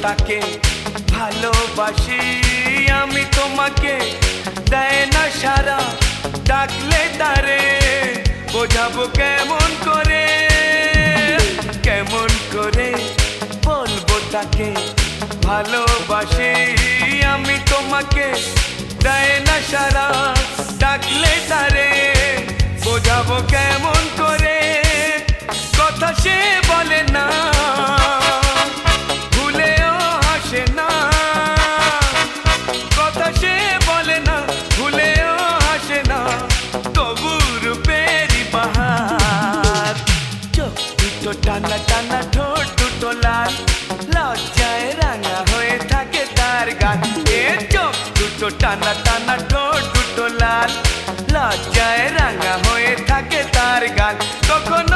তাকে ভালোবাসি আমি তোমাকে দেয় না সারা ডাকলে তারে বোঝাবো কেমন করে বলবো তাকে ভালোবাসি আমি তোমাকে দেয় না সারা ডাকলে তারে বোঝাবো কেমন করে কথা সে বলে না ভুলেও হাসে না কথা সে বলে না ভুলেও হাসে না তবু রূপেরই বাহার চোখ দুটো টানা টানা ঠোঁট দুটো লাল লজ্জায় রাঙা হয়ে থাকে তার গান এ চোখ দুটো টানা টানা